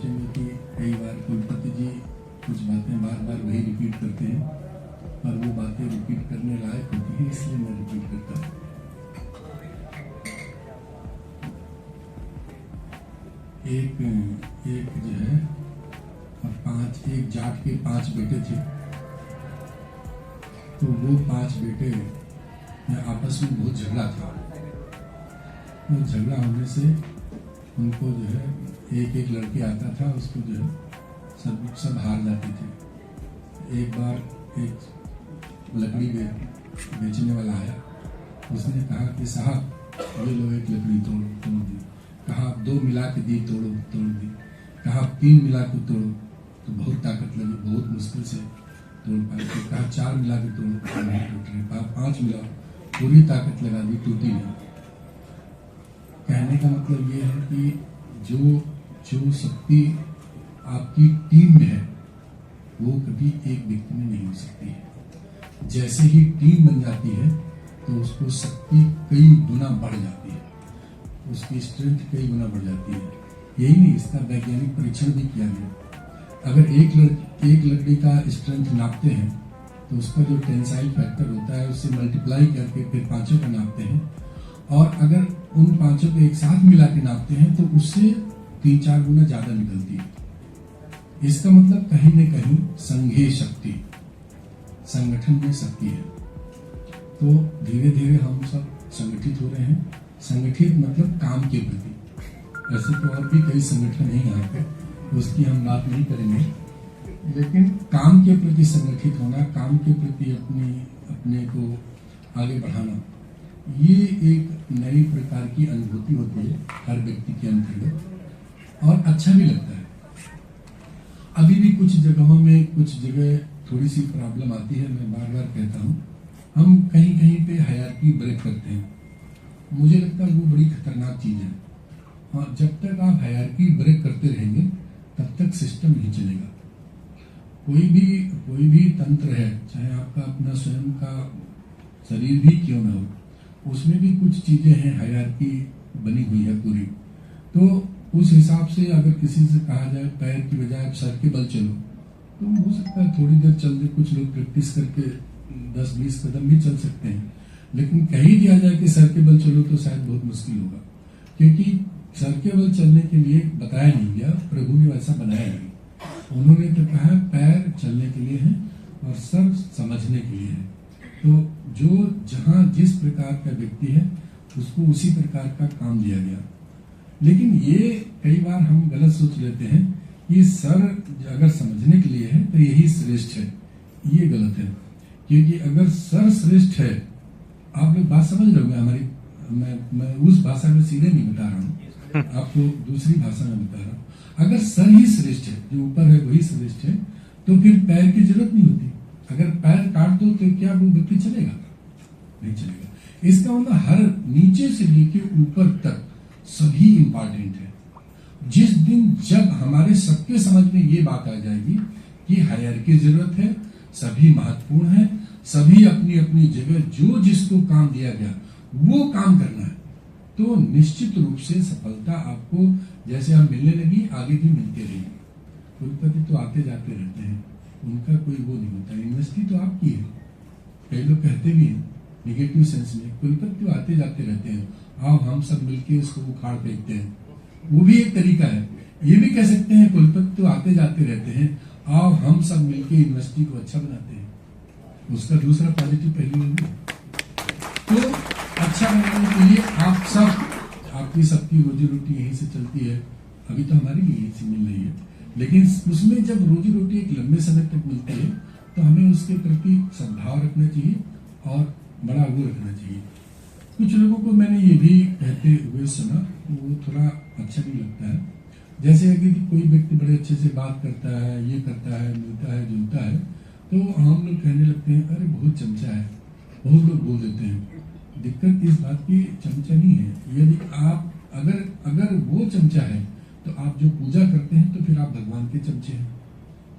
सोचेंगे कि कई बार कुलपति जी कुछ बातें बार बार वही रिपीट करते हैं और वो बातें रिपीट करने लायक होती हैं, इसलिए मैं रिपीट करता हूँ। एक जो है एक जाट के 5 बेटे थे, तो वो 5 बेटे आपस में बहुत झगड़ा था। वो झगड़ा होने से उनको जो है एक लड़के आता था, उसको जो है सब हार जाते थे। एक बार एक लकड़ी बेचने वाला आया, उसने कहा कि साहब ये लो एक लकड़ी तोड़ दी। कहा 2 मिला के दी, तोड़ दी। कहा 3 मिला के तोड़ो, तो बहुत ताकत लगी, बहुत मुश्किल से तोड़ पाए। तो कहा 4 मिला के तोड़ो, नहीं टूट रही। कहा 5 मिला, पूरी ताकत लगा दी, टूटी नहीं। कहने का मतलब ये है कि जो शक्ति आपकी टीम में है वो कभी एक व्यक्ति में नहीं हो सकती है। जैसे ही टीम बन जाती है तो उसको शक्ति कई गुना बढ़ जाती है, उसकी स्ट्रेंथ कई गुना बढ़ जाती है। यही नहीं, इसका वैज्ञानिक परीक्षण भी किया गया। अगर एक लकड़ी का स्ट्रेंथ नापते हैं तो उसका जो टेंसाइल फैक्टर होता है उससे मल्टीप्लाई करके फिर 5 का नापते हैं, और अगर उन 5 को एक साथ मिला के नापते हैं तो उससे 3-4 गुना ज्यादा निकलती है। इसका मतलब कहीं न कहीं संघीय शक्ति, संगठन में शक्ति है। तो धीरे धीरे हम सब संगठित हो रहे हैं। संगठित मतलब काम के प्रति। ऐसे तो और भी कई संगठन हैं यहाँ पे, उसकी हम बात नहीं करेंगे, लेकिन काम के प्रति संगठित होना, काम के प्रति अपने को आगे बढ़ाना, ये एक नई प्रकार की अनुभूति होती है हर व्यक्ति के अंतर्गत, और अच्छा भी लगता है। अभी भी कुछ जगह थोड़ी सी प्रॉब्लम आती है। मैं बार बार कहता हूँ, हम कहीं पे हायरार्की ब्रेक करते हैं। मुझे लगता है वो बड़ी खतरनाक चीज है। और जब तक आप हायरार्की ब्रेक करते रहेंगे तब तक सिस्टम नहीं चलेगा। कोई भी तंत्र है, चाहे आपका अपना स्वयं का शरीर भी क्यों न हो, उसमें भी कुछ चीजें हैं, हायरार्की बनी हुई है पूरी। तो उस हिसाब से अगर किसी से कहा जाए पैर की बजाय सर के बल चलो, तो हो सकता है थोड़ी देर चल दे, कुछ लोग प्रैक्टिस करके 10-20 कदम भी चल सकते हैं। लेकिन कही दिया जाए कि सर के बल चलो तो शायद बहुत मुश्किल होगा, क्योंकि सर के बल चलने के लिए बताया नहीं गया, प्रभु ने वैसा बनाया नहीं। उन्होंने तो कहा पैर चलने के लिए है और सर समझने के लिए है। तो जो जहां जिस प्रकार का व्यक्ति है उसको उसी प्रकार का काम दिया गया। लेकिन ये कई बार हम गलत सोच लेते हैं कि सर अगर समझने के लिए है तो यही श्रेष्ठ है। ये गलत है, क्योंकि अगर सर श्रेष्ठ है, आप लोग बात समझ लोगे हमारी, मैं उस भाषा में सीधे नहीं बता रहा हूँ, आपको दूसरी भाषा में बता रहा हूँ। अगर सर ही श्रेष्ठ है, जो ऊपर है वही श्रेष्ठ है, तो फिर पैर की जरूरत नहीं होती। अगर पैर काट दो तो क्या वो व्यक्ति चलेगा? नहीं चलेगा। इसका मतलब हर नीचे से लेके ऊपर तक सभी इंपॉर्टेंट है। जिस दिन जब हमारे सबके समझ में ये बात आ जाएगी कि हायर की जरूरत है, सभी महत्वपूर्ण है, सभी अपनी अपनी जगह जो जिसको काम दिया गया वो काम करना है, तो निश्चित रूप से सफलता आपको जैसे हम मिलने लगी आगे भी मिलते रहेगी। कुलपति तो आते जाते रहते हैं, उनका कोई वो नहीं होता। यूनिवर्सिटी तो आपकी है। कई लोग कहते भी हैं निगेटिव सेंस में, कुलपति तो आते जाते रहते हैं, आओ हम सब मिलके उसको उखाड़ फेंकते हैं। वो भी एक तरीका है। ये भी कह सकते हैं कुलपति तो आते जाते रहते हैं, आओ हम सब मिलके यूनिवर्सिटी को अच्छा बनाते हैं। उसका दूसरा पॉजिटिव पहलू है। तो अच्छा बनाने के लिए आप सब, आपकी सबकी रोजी रोटी यहीं से चलती है। अभी तो हमारी भी यहीं से मिल रही है, लेकिन उसमें जब रोजी रोटी एक लंबे समय तक मिलती है तो हमें उसके प्रति सद्भाव रखना चाहिए और बड़ा वो रखना चाहिए। कुछ लोगों को मैंने ये भी कहते हुए सुना, वो थोड़ा अच्छा नहीं लगता है। जैसे कि कोई व्यक्ति बड़े अच्छे से बात करता है, ये करता है, मिलता है, जुलता है, तो हम लोग कहने लगते हैं अरे बहुत चमचा है, बहुत लोग बोल देते हैं। दिक्कत इस बात की चमचा नहीं है। यदि आप अगर वो चमचा है तो आप जो पूजा करते हैं तो फिर आप भगवान के चमचे हैं,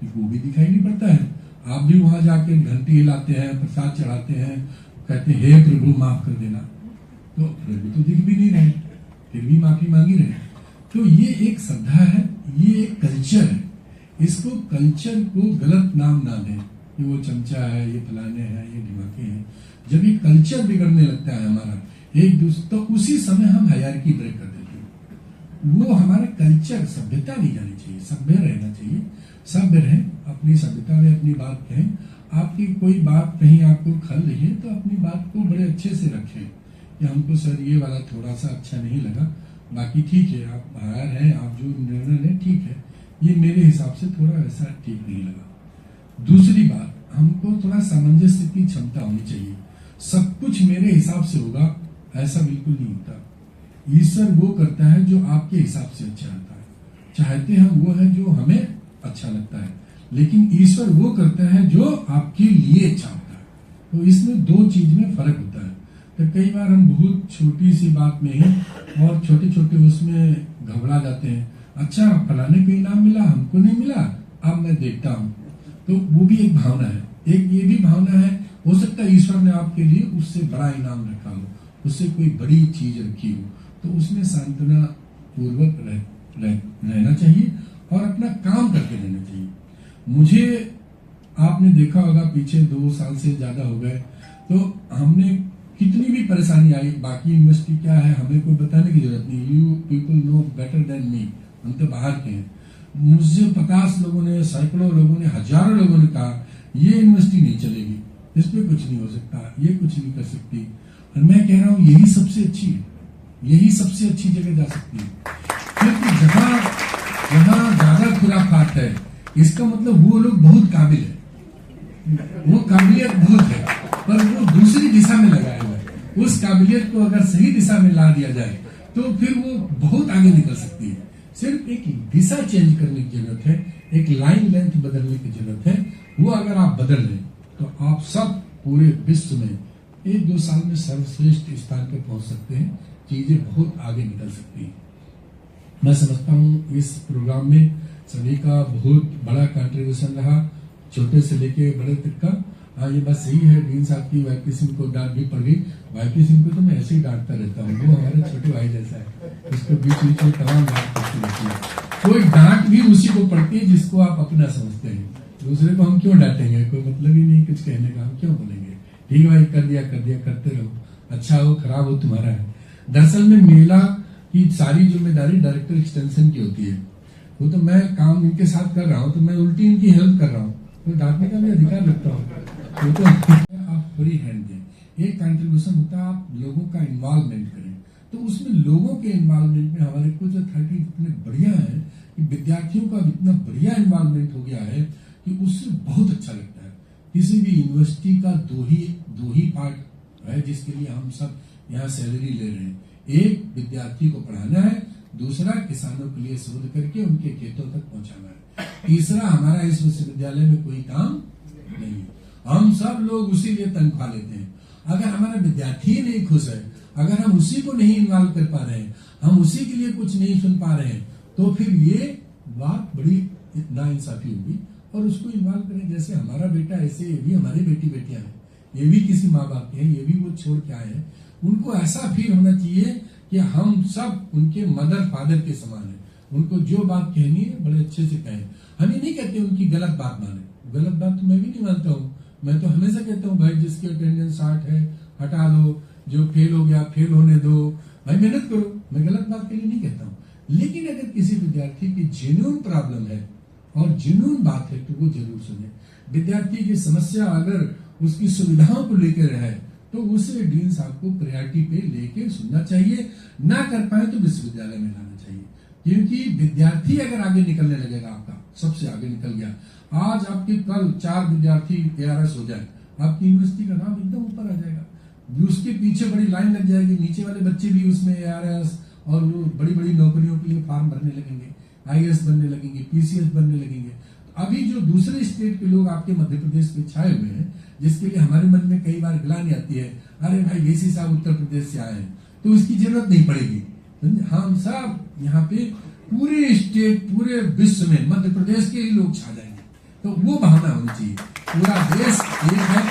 क्योंकि वो भी दिखाई नहीं पड़ता है। आप भी वहां जाके घंटी हिलाते हैं, प्रसाद चढ़ाते हैं, कहते हैं हे प्रभु माफ कर देना, तो प्रभु तो दिख भी नहीं रहे, फिर भी माफी मांगी रहे। तो ये एक श्रद्धा है, ये एक कल्चर है, इसको कल्चर को गलत नाम ना दें कि वो चमचा है, ये फलाने हैं, ये ढिमाके हैं। जब ये कल्चर बिगड़ने लगता है हमारा एक दूसरे, तो उसी समय हम हायरार्की ब्रेक कर देते हैं। वो हमारा कल्चर, सभ्यता नहीं जानी चाहिए, सभ्य रहना चाहिए। सभ्य रहें, अपनी सभ्यता में अपनी बात कहें। आपकी कोई बात कहीं आपको खल रही है तो अपनी बात को बड़े अच्छे से रखें कि हमको सर ये वाला थोड़ा सा अच्छा नहीं लगा, बाकी ठीक है, आप हायर हैं, आप जो निर्णय लें ठीक है, ये मेरे हिसाब से थोड़ा ऐसा ठीक नहीं लगा। दूसरी बात, हमको थोड़ा सामंजस्य की क्षमता होनी चाहिए। सब कुछ मेरे हिसाब से होगा ऐसा बिल्कुल नहीं होता। ईश्वर वो करता है जो आपके हिसाब से अच्छा होता है। चाहते हम वो है जो हमें अच्छा लगता है, लेकिन ईश्वर वो करता है जो आपके लिए अच्छा होता है। तो इसमें दो चीज में फर्क होता है। तो कई बार हम बहुत छोटी सी बात में ही और छोटे छोटे उसमें घबरा जाते हैं। अच्छा, फलाने को इनाम मिला, हमको नहीं मिला, अब मैं देखता हूँ। तो वो भी एक भावना है। एक ये भी भावना है, हो सकता है ईश्वर ने आपके लिए उससे बड़ा इनाम रखा हो, उससे कोई बड़ी चीज रखी हो, तो उसमें सांत्वना पूर्वक रहना चाहिए और अपना काम करके रहना चाहिए। मुझे आपने देखा होगा पीछे 2 साल से ज्यादा हो गए, तो हमने कितनी भी परेशानी आई, बाकी यूनिवर्सिटी क्या है हमें कोई बताने की जरूरत नहीं। You people know better than me, हम तो बाहर के हैं। मुझसे 50 लोगों ने, सैकड़ों लोगों ने, हजारों लोगों ने कहा ये यूनिवर्सिटी नहीं चलेगी, इस पे कुछ नहीं हो सकता, ये कुछ नहीं कर सकती। और मैं कह रहा हूँ यही सबसे अच्छी है, यही सबसे अच्छी जगह जा सकती है। क्योंकि जहाँ ज्यादा खुराफात है, इसका मतलब वो लोग बहुत काबिल है, वो काबिलियत बहुत है, पर वो दूसरी दिशा में लगाया हुआ है। उस काबिलियत को अगर सही दिशा में ला दिया जाए तो फिर वो बहुत आगे निकल सकती है। सिर्फ एक दिशा चेंज करने की जरूरत है, एक लाइन लेंथ बदलने की जरूरत है। वो अगर आप बदल लें तो आप सब पूरे विश्व में 1-2 साल में सर्वश्रेष्ठ स्थान पर पहुंच सकते हैं। चीजें बहुत आगे निकल सकती हैं। मैं समझता हूँ इस प्रोग्राम में सभी का बहुत बड़ा कंट्रीब्यूशन रहा, छोटे से लेके बड़े तक का। हाँ, ये बात सही है, डीन साहब की वाईपी सिंह को डांट भी पड़ गई। वाईपी सिंह को तो मैं ऐसे ही डांटता रहता हूँ, वो हमारे छोटे भाई जैसा है, उसको बीच बीच में तमाम डांट पड़ती रहती है। कोई डांट भी उसी को पड़ती है जिसको आप अपना समझते हैं। दूसरे को हम क्यों डांटेंगे, कोई मतलब ही नहीं कुछ कहने का, हम क्यों बोलेंगे। ठीक है भाई, कर दिया करते रहो, अच्छा हो खराब हो तुम्हारा है। दरअसल में मेला की सारी जिम्मेदारी डायरेक्टर एक्सटेंशन की होती है। वो तो मैं काम इनके साथ कर रहा हूँ, तो मैं उल्टी इनकी हेल्प कर रहा हूँ, तो डांटने का भी अधिकार रखता हूँ। वो तो आप फ्री हैंड दें। एक कंट्रीब्यूशन होता है आप लोगों का इन्वॉल्वमेंट करें, तो उसमें लोगों के इन्वॉल्वमेंट में हमारे कुछ अथॉरिटी इतने बढ़िया है कि विद्यार्थियों का इतना बढ़िया इन्वॉल्वमेंट हो गया है कि उससे बहुत अच्छा लगता है। किसी भी यूनिवर्सिटी का दो ही पार्ट है जिसके लिए हम सब यहाँ सैलरी ले रहे हैं। एक विद्यार्थी को पढ़ाना है, दूसरा किसानों के लिए शोध करके उनके खेतों तक पहुंचाना है, तीसरा हमारा इस विश्वविद्यालय में कोई काम नहीं। हम सब लोग उसी लिए तनख्वाह लेते हैं। अगर हमारा विद्यार्थी ही नहीं खुश है, अगर हम उसी को नहीं इन्वॉल्व कर पा रहे हैं, हम उसी के लिए कुछ नहीं सुन पा रहे हैं, तो फिर ये बात बड़ी नाइंसाफी होगी। और उसको इन्वॉल्व करें, जैसे हमारा बेटा ऐसे ये भी हमारी बेटियां हैं, ये भी किसी माँ बाप के हैं, ये भी वो छोड़ के आए हैं। उनको ऐसा फील होना चाहिए कि हम सब उनके मदर फादर के समान हैं। उनको जो बात कहनी है बड़े अच्छे से कहें। हम ये नहीं कहते उनकी गलत बात माने, गलत बात तो मैं भी नहीं मानता हूँ। मैं तो हमेशा कहता हूँ भाई जिसकी अटेंडेंस 60 है हटा लो, जो फेल हो गया फेल होने दो, भाई मेहनत करो। मैं गलत बात के लिए नहीं कहता हूँ, लेकिन अगर किसी विद्यार्थी की जेन्युइन प्रॉब्लम है और जेन्युइन बात है तो वो जरूर सुने। विद्यार्थी की समस्या अगर उसकी सुविधाओं को लेकर है तो उसे डीन साहब को प्रायोरिटी पे लेके सुनना चाहिए। ना कर पाए तो विश्वविद्यालय में लाना चाहिए, क्योंकि विद्यार्थी अगर आगे निकलने लगेगा, आपका सबसे आगे निकल गया, आज आपके कल 4 विद्यार्थी ARS हो जाए, आपकी यूनिवर्सिटी का नाम एकदम ऊपर आ जाएगा। उसके पीछे बड़ी लाइन लग जाएगी, नीचे वाले बच्चे भी उसमें ARS और वो बड़ी बड़ी नौकरियों के लिए फॉर्म भरने लगेंगे, IAS बनने लगेंगे, PCS बनने लगेंगे। अभी जो दूसरे स्टेट के लोग आपके मध्य प्रदेश में छाए हुए हैं, जिसके लिए हमारे मन में कई बार गिलानी आती है, अरे भाई DC साहब उत्तर प्रदेश से आए हैं, तो इसकी जरूरत नहीं पड़ेगी। हम सब यहाँ पे पूरे स्टेट पूरे विश्व में मध्य प्रदेश के ही लोग छा जाएंगे। तो वो भावना होनी चाहिए, पूरा देश एक है।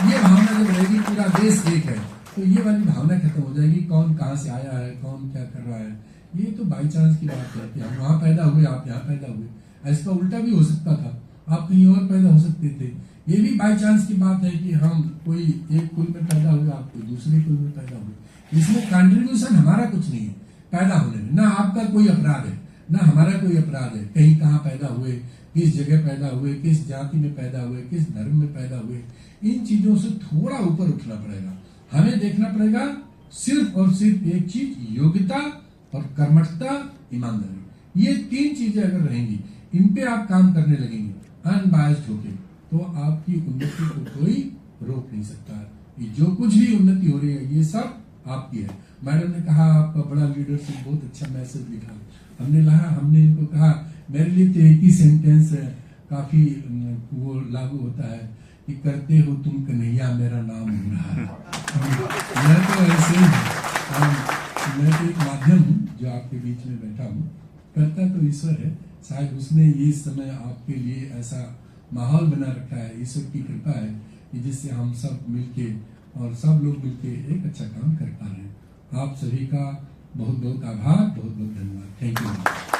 ये भावना जब रहेगी पूरा देश एक है, तो ये वाली भावना खत्म हो जाएगी, कौन कहाँ से आया है, कौन क्या कर रहा है, ये तो बाई चांस की बात है कि हम वहां पैदा हुए, आप यहाँ पैदा हुए। ऐसा उल्टा भी हो सकता था, आप कहीं और पैदा हो सकते थे। ये भी बाई चांस की बात है कि हम कोई एक कुल में पैदा हुए, आप कोई दूसरे कुल में पैदा हुए। इसमें कंट्रीब्यूशन हमारा कुछ नहीं है पैदा होने में, ना आपका कोई अपराध है ना हमारा कोई अपराध है। कहीं कहाँ पैदा हुए, किस जगह पैदा हुए, किस जाति में पैदा हुए, किस धर्म में पैदा हुए, इन चीजों से थोड़ा ऊपर उठना पड़ेगा। हमें देखना पड़ेगा सिर्फ और सिर्फ एक चीज, योग्यता और कर्मठता, ईमानदारी। ये तीन चीजें अगर रहेंगी, इन पे आप काम करने लगेंगे अनबायस्ड होके, तो आपकी उन्नति को कोई रोक नहीं सकता। ये जो कुछ भी उन्नति हो रही है ये सब आपकी है। मैडम ने कहा आपका बड़ा लीडरशिप, बहुत अच्छा मैसेज लिखा। हमने इनको कहा मेरे लिए तो एक ही सेंटेंस काफी वो लागू होता है कि करते हो तुम कन्हैया मेरा नाम हो रहा है। मैं तो ऐसे ही मैं तो एक माध्यम हूँ जो आपके बीच में बैठा हूँ। करता तो ईश्वर है, शायद उसने ये समय आपके लिए ऐसा माहौल बना रखा है, ईश्वर की कृपा है कि जिससे हम सब मिलके और सब लोग मिलके एक अच्छा काम कर पा रहे हैं। आप सभी का बहुत बहुत आभार, बहुत बहुत धन्यवाद। Thank you.